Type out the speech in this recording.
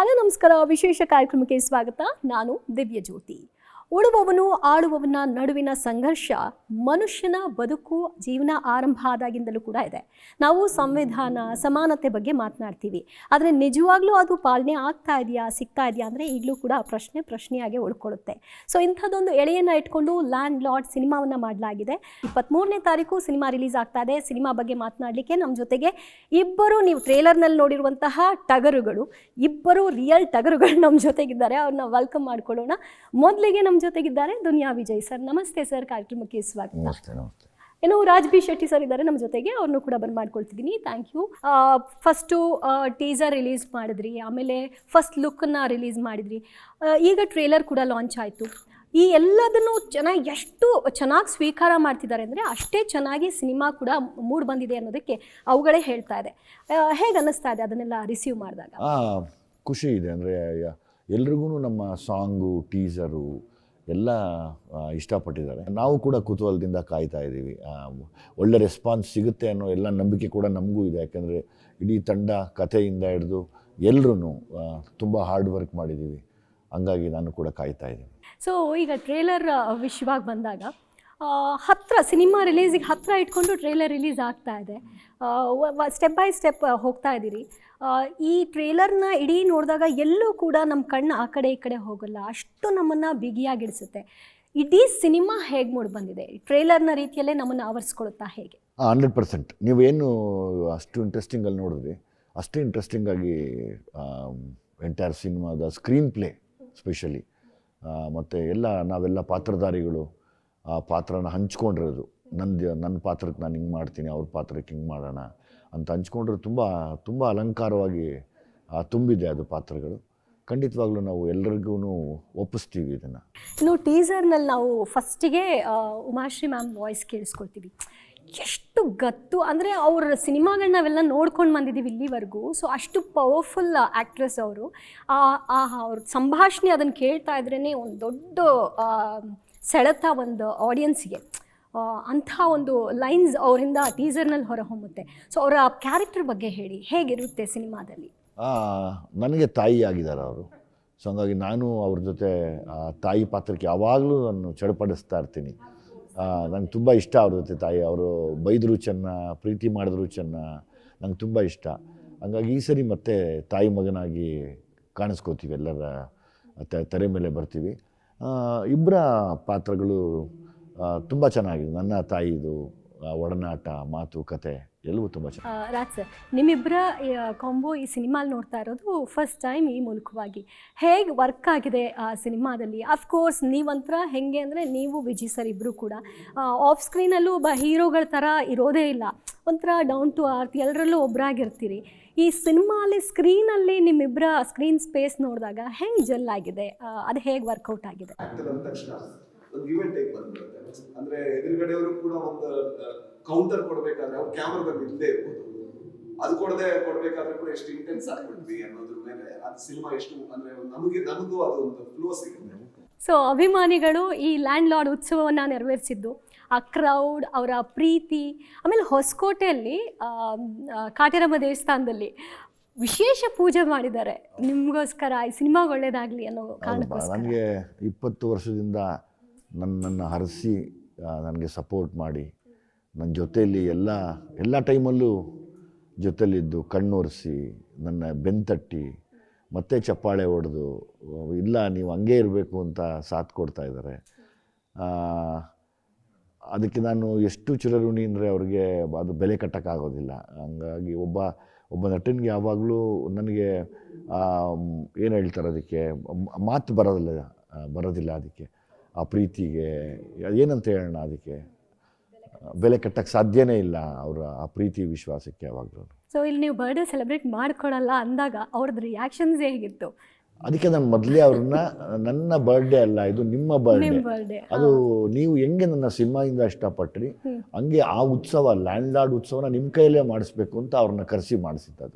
Hello ನಮಸ್ಕಾರ, ವಿಶೇಷ ಕಾರ್ಯಕ್ರಮಕ್ಕೆ ಸ್ವಾಗತ. ನಾನು ದಿವ್ಯ ಜ್ಯೋತಿ. ಉಳುವವನು ಆಳುವವನ ನಡುವಿನ ಸಂಘರ್ಷ ಮನುಷ್ಯನ ಬದುಕು ಜೀವನ ಆರಂಭ ಆದಾಗಿಂದಲೂ ಕೂಡ ಇದೆ. ನಾವು ಸಂವಿಧಾನ ಸಮಾನತೆ ಬಗ್ಗೆ ಮಾತನಾಡ್ತೀವಿ, ಆದರೆ ನಿಜವಾಗ್ಲೂ ಅದು ಪಾಲನೆ ಆಗ್ತಾ ಇದೆಯಾ, ಸಿಗ್ತಾ ಇದೆಯಾ ಅಂದರೆ ಈಗಲೂ ಕೂಡ ಪ್ರಶ್ನೆಯಾಗೆ ಉಳ್ಕೊಳ್ಳುತ್ತೆ. ಸೊ ಇಂಥದ್ದೊಂದು ಎಳೆಯನ್ನು ಇಟ್ಕೊಂಡು ಲ್ಯಾಂಡ್ ಲಾರ್ಡ್ ಸಿನಿಮಾವನ್ನು ಮಾಡಲಾಗಿದೆ. 23ನೇ ತಾರೀಕು ಸಿನಿಮಾ ರಿಲೀಸ್ ಆಗ್ತಾ ಇದೆ. ಸಿನಿಮಾ ಬಗ್ಗೆ ಮಾತನಾಡಲಿಕ್ಕೆ ನಮ್ಮ ಜೊತೆಗೆ ಇಬ್ಬರು, ನೀವು ಟ್ರೇಲರ್ನಲ್ಲಿ ನೋಡಿರುವಂತಹ ಟಗರುಗಳು, ಇಬ್ಬರು ರಿಯಲ್ ಟಗರುಗಳು ನಮ್ಮ ಜೊತೆಗಿದ್ದಾರೆ. ಅವ್ರನ್ನ ವೆಲ್ಕಮ್ ಮಾಡ್ಕೊಳ್ಳೋಣ. ಮೊದಲಿಗೆ ನಮ್ಮ ಜೊತೆಗಿದ್ದಾರೆ ದುನಿಯಾ ವಿಜಯ್ ಸರ್. ನಮಸ್ತೆ ಸರ್, ಕಾರ್ಯಕ್ರಮಕ್ಕೆ ಸ್ವಾಗತ. ನಮಸ್ತೆ. ಏನು ರಾಜ್ ಬಿ ಶೆಟ್ಟಿ ಸರ್ ಇದ್ದಾರೆ ನಮ್ಮ ಜೊತೆಗೆ, ಅವ್ರನ್ನೂ ಕೂಡ ಬಂದು ಮಾಡ್ಕೊಳ್ತಿದ್ದೀನಿ. Thank you. First teaser release ಮಾಡಿದ್ರಿ, ಆಮೇಲೆ ಫಸ್ಟ್ ಲುಕ್ಕನ್ನು ರಿಲೀಸ್ ಮಾಡಿದ್ರಿ, ಈಗ ಟ್ರೇಲರ್ ಕೂಡ ಲಾಂಚ್ ಆಯಿತು. ಈ ಎಲ್ಲದನ್ನು ಎಷ್ಟು ಚೆನ್ನಾಗಿ ಸ್ವೀಕಾರ ಮಾಡ್ತಿದ್ದಾರೆ ಅಂದರೆ ಅಷ್ಟೇ ಚೆನ್ನಾಗಿ ಸಿನಿಮಾ ಕೂಡ ಮೂಡ್ ಬಂದಿದೆ ಅನ್ನೋದಕ್ಕೆ ಅವುಗಳೇ ಹೇಳ್ತಾ ಇದೆ. ಹೇಗೆ ಅನ್ನಿಸ್ತಾ ಇದೆ ಅದನ್ನೆಲ್ಲ ರಿಸೀವ್ ಮಾಡಿದಾಗ? ಖುಷಿ ಇದೆ. ಅಂದರೆ ಎಲ್ರಿಗೂ ನಮ್ಮ ಸಾಂಗು ಟೀಸರು ಎಲ್ಲ ಇಷ್ಟಪಟ್ಟಿದ್ದಾರೆ. ನಾವು ಕೂಡ ಕುತೂಹಲದಿಂದ ಕಾಯ್ತಾ ಇದ್ದೀವಿ. ಒಳ್ಳೆ ರೆಸ್ಪಾನ್ಸ್ ಸಿಗುತ್ತೆ ಅನ್ನೋ ಎಲ್ಲ ನಂಬಿಕೆ ಕೂಡ ನಮಗೂ ಇದೆ. ಯಾಕೆಂದರೆ ಇಡೀ ತಂಡ ಕಥೆಯಿಂದ ಹಿಡಿದು ಎಲ್ಲರೂ ತುಂಬ ಹಾರ್ಡ್ ವರ್ಕ್ ಮಾಡಿದ್ದೀವಿ. ಹಂಗಾಗಿ ನಾನು ಕೂಡ ಕಾಯ್ತಾ ಇದ್ದೀನಿ. ಸೊ ಈಗ ಟ್ರೇಲರ್ ವಿಷಯವಾಗಿ ಬಂದಾಗ ಹತ್ತಿರ ಸಿನಿಮಾ ರಿಲೀಸಿಗೆ ಹತ್ತಿರ ಇಟ್ಕೊಂಡು ಟ್ರೇಲರ್ ರಿಲೀಸ್ ಆಗ್ತಾ ಇದೆ. ಸ್ಟೆಪ್ ಬೈ ಸ್ಟೆಪ್ ಹೋಗ್ತಾ ಇದ್ದೀರಿ. ಈ ಟ್ರೇಲರ್ನ ಇಡೀ ನೋಡಿದಾಗ ಎಲ್ಲೂ ಕೂಡ ನಮ್ಮ ಕಣ್ಣು ಆ ಕಡೆ ಈ ಕಡೆ ಹೋಗಲ್ಲ, ಅಷ್ಟು ನಮ್ಮನ್ನು ಬಿಗಿಯಾಗಿಡಿಸುತ್ತೆ. ಇಡೀ ಸಿನಿಮಾ ಹೇಗೆ ಮೂಡಿ ಬಂದಿದೆ? ಟ್ರೇಲರ್ನ ರೀತಿಯಲ್ಲೇ ನಮ್ಮನ್ನು ಆವರಿಸ್ಕೊಳುತ್ತಾ ಹೇಗೆ? 100%. ನೀವೇನು ಅಷ್ಟು ಇಂಟ್ರೆಸ್ಟಿಂಗಲ್ಲಿ ನೋಡಿದ್ರಿ, ಅಷ್ಟೇ ಇಂಟ್ರೆಸ್ಟಿಂಗಾಗಿ ಎಂಟೈರ್ ಸಿನಿಮಾದ ಸ್ಕ್ರೀನ್ ಪ್ಲೇ ಸ್ಪೆಷಲಿ, ಮತ್ತು ನಾವೆಲ್ಲ ಪಾತ್ರಧಾರಿಗಳು ಆ ಪಾತ್ರನ ಹಂಚ್ಕೊಂಡಿರೋದು. ನನ್ನ ಪಾತ್ರಕ್ಕೆ ನಾನು ಹಿಂಗೆ ಮಾಡ್ತೀನಿ, ಅವ್ರ ಪಾತ್ರಕ್ಕೆ ಹಿಂಗೆ ಮಾಡೋಣ ಅಂತ ಹಂಚ್ಕೊಂಡ್ರೆ ತುಂಬ ಅಲಂಕಾರವಾಗಿ ತುಂಬಿದೆ ಅದು ಪಾತ್ರಗಳು. ಖಂಡಿತವಾಗ್ಲೂ ನಾವು ಎಲ್ರಿಗೂ ಒಪ್ಪಿಸ್ತೀವಿ ಇದನ್ನು. ಇನ್ನು ಟೀಸರ್ನಲ್ಲಿ ನಾವು ಫಸ್ಟಿಗೆ ಉಮಾಶ್ರೀ ಮ್ಯಾಮ್ ವಾಯ್ಸ್ ಕೇಳಿಸ್ಕೊಳ್ತೀವಿ. ಎಷ್ಟು ಗತ್ತು ಅಂದರೆ ಅವ್ರ ಸಿನಿಮಾಗಳನ್ನ ನಾವೆಲ್ಲ ನೋಡ್ಕೊಂಡು ಬಂದಿದ್ದೀವಿ ಇಲ್ಲಿವರೆಗೂ. ಸೊ ಅಷ್ಟು ಪವರ್ಫುಲ್ ಆ್ಯಕ್ಟ್ರೆಸ್ ಅವರು. ಅವ್ರ ಸಂಭಾಷಣೆ ಅದನ್ನು ಕೇಳ್ತಾ ಇದ್ರೇ ಒಂದು ದೊಡ್ಡ ಸೆಳೆತ ಒಂದು ಆಡಿಯನ್ಸ್ಗೆ. ಅಂಥ ಒಂದು ಲೈನ್ಸ್ ಅವರಿಂದ ಟೀಸರ್ನಲ್ಲಿ ಹೊರಹೊಮ್ಮುತ್ತೆ. ಸೊ ಅವರ ಕ್ಯಾರೆಕ್ಟರ್ ಬಗ್ಗೆ ಹೇಳಿ, ಹೇಗಿರುತ್ತೆ ಸಿನಿಮಾದಲ್ಲಿ? ನನಗೆ ತಾಯಿ ಆಗಿದ್ದಾರೆ ಅವರು. ಸೊ ಹಂಗಾಗಿ ನಾನು ಅವ್ರ ಜೊತೆ ತಾಯಿ ಪಾತ್ರಕ್ಕೆ ಯಾವಾಗಲೂ ನಾನು ಚಡಪಡಿಸ್ತಾ ಇರ್ತೀನಿ. ನಂಗೆ ತುಂಬ ಇಷ್ಟ ಅವ್ರ ಜೊತೆ ತಾಯಿ. ಅವರು ಬೈದರೂ ಚೆನ್ನ, ಪ್ರೀತಿ ಮಾಡಿದ್ರು ಚೆನ್ನ, ನಂಗೆ ತುಂಬ ಇಷ್ಟ. ಹಂಗಾಗಿ ಈ ಸರಿ ಮತ್ತೆ ತಾಯಿ ಮಗನಾಗಿ ಕಾಣಿಸ್ಕೋತೀವಿ, ಎಲ್ಲರ ತೆರೆ ಮೇಲೆ ಬರ್ತೀವಿ. ಇಬ್ಬರ ಪಾತ್ರಗಳು ತುಂಬ ಚೆನ್ನಾಗಿದೆ. ನನ್ನ ತಾಯಿದು ಒಡನಾಟ, ಮಾತು, ಕತೆ ಎಲ್ಲವೂ ತುಂಬ ಚೆನ್ನಾಗಿ. ರಾಜ್ ಸರ್, ನಿಮ್ಮಿಬ್ಬರ ಕಾಂಬೋ ಈ ಸಿನಿಮಾಲಿ ನೋಡ್ತಾ ಇರೋದು ಫಸ್ಟ್ ಟೈಮ್ ಈ ಮೂಲಕವಾಗಿ. ಹೇಗೆ ವರ್ಕ್ ಆಗಿದೆ ಆ ಸಿನಿಮಾದಲ್ಲಿ? ಅಫ್ಕೋರ್ಸ್ ನೀವಂತರ ಹೆಂಗೆ ಅಂದರೆ ನೀವು ವಿಜಯ್ ಸರ್ ಇಬ್ಬರು ಕೂಡ ಆಫ್ ಸ್ಕ್ರೀನಲ್ಲೂ ಒಬ್ಬ ಹೀರೋಗಳ ಥರ ಇರೋದೇ ಇಲ್ಲ, ಒಂಥರ ಡೌನ್ ಟು ಅರ್ತ್, ಎಲ್ಲರಲ್ಲೂ ಒಬ್ಬರಾಗಿರ್ತೀರಿ. ಈ ಸಿನಿಮಾಲಿ ಸ್ಕ್ರೀನಲ್ಲಿ ನಿಮ್ಮಿಬ್ಬರ ಸ್ಕ್ರೀನ್ ಸ್ಪೇಸ್ ನೋಡಿದಾಗ ಹೆಂಗೆ ಜೆಲ್ ಆಗಿದೆ, ಅದು ಹೇಗೆ ವರ್ಕೌಟ್ ಆಗಿದೆ? ಒಂದು ಗಿವ್ ಅಂಡ್ ಟೇಕ್ ಬಂದ್ಬಿಡುತ್ತೆ. ಅಂದ್ರೆ ಎದುರುಗಡೆಯವರು ಕೂಡ ಒಂದು ಕೌಂಟರ್ ಕೊಡ್ಬೇಕಾದ್ರೆ ಅವ್ರು ಕ್ಯಾಮ್ರಾದಲ್ಲಿ ಇಲ್ಲದೆ ಇರ್ಬೋದು, ಅದು ಕೊಡ್ಬೇಕಾದ್ರೆ ಕೂಡ ಎಷ್ಟು ಇಂಟೆನ್ಸ್ ಆಗ್ಬಿಡ್ತೀವಿ ಅನ್ನೋದ್ರ ಮೇಲೆ ಅದು ಸಿನಿಮಾ ಎಷ್ಟು ಅಂದ್ರೆ ನಮಗೂ ಅದು ಒಂದು ಫ್ಲೋ ಸಿಗುತ್ತೆ. ಸೊ ಅಭಿಮಾನಿಗಳು ಈ ಲ್ಯಾಂಡ್ ಲಾರ್ಡ್ ಉತ್ಸವವನ್ನು ನೆರವೇರಿಸಿದ್ದು, ಆ ಕ್ರೌಡ್, ಅವರ ಪ್ರೀತಿ, ಆಮೇಲೆ ಹೊಸಕೋಟೆಯಲ್ಲಿ ಕಾಟೇರಮ್ಮ ದೇವಸ್ಥಾನದಲ್ಲಿ ವಿಶೇಷ ಪೂಜೆ ಮಾಡಿದ್ದಾರೆ ನಿಮಗೋಸ್ಕರ. ಈ ಸಿನಿಮಾಗೆ ಒಳ್ಳೇದಾಗಲಿ ಅನ್ನೋ ಕಾರಣಕ್ಕೋಸ್ಕರ. ನನಗೆ 20 ವರ್ಷದಿಂದ ನನ್ನನ್ನು ಹರಿಸಿ ನನಗೆ ಸಪೋರ್ಟ್ ಮಾಡಿ ನನ್ನ ಜೊತೆಯಲ್ಲಿ ಎಲ್ಲ ಟೈಮಲ್ಲೂ ಜೊತೆಲಿದ್ದು ಕಣ್ಣೊರೆಸಿ ನನ್ನ ಬೆನ್ತಟ್ಟಿ ಮತ್ತೆ ಚಪ್ಪಾಳೆ ಹೊಡೆದು, ಇಲ್ಲ ನೀವು ಹಂಗೇ ಇರಬೇಕು ಅಂತ ಸಾಥ್ ಕೊಡ್ತಾ ಇದ್ದಾರೆ. ಅದಕ್ಕೆ ನಾನು ಎಷ್ಟು ಚಿರಋಣಿ ಅಂದರೆ ಅವ್ರಿಗೆ ಅದು ಬೆಲೆ ಕಟ್ಟೋಕ್ಕಾಗೋದಿಲ್ಲ. ಹಂಗಾಗಿ ಒಬ್ಬ ನಟನಿಗೆ ಯಾವಾಗಲೂ ನನಗೆ ಏನು ಹೇಳ್ತಾರೆ, ಅದಕ್ಕೆ ಮಾತು ಬರೋದಿಲ್ಲ ಅದಕ್ಕೆ, ಆ ಪ್ರೀತಿಗೆ ಏನಂತ ಹೇಳೋಣ, ಅದಕ್ಕೆ ಬೆಲೆ ಕಟ್ಟಕ್ಕೆ ಸಾಧ್ಯನೇ ಇಲ್ಲ ಅವರ ಆ ಪ್ರೀತಿ ವಿಶ್ವಾಸಕ್ಕೆ ಯಾವಾಗಲೂ. ಸೊ ಇಲ್ಲಿ ನೀವು ಬರ್ಡೇ ಸೆಲೆಬ್ರೇಟ್ ಮಾಡ್ಕೊಳಲ್ಲ ಅಂದಾಗ ಅವ್ರದ್ದು ರಿಯಾಕ್ಷನ್ಸ್ ಹೇಗಿತ್ತು? ಅದಕ್ಕೆ ನಾನು ಮೊದಲೇ ಅವ್ರನ್ನ, ನನ್ನ ಬರ್ಡೇ ಅಲ್ಲ ಇದು, ನಿಮ್ಮ ಬರ್ಡೇ, ಅದು ನೀವು ಹೆಂಗೆ ನನ್ನ ಸಿನಿಮಾಯಿಂದ ಇಷ್ಟಪಟ್ರಿ ಹಂಗೆ ಆ ಉತ್ಸವ, ಲ್ಯಾಂಡ್ ಲಾರ್ಡ್ ಉತ್ಸವನ ನಿಮ್ಮ ಕೈಯಲ್ಲೇ ಮಾಡಿಸ್ಬೇಕು ಅಂತ ಅವ್ರನ್ನ ಕರೆಸಿ ಮಾಡಿಸಿದ್ದು.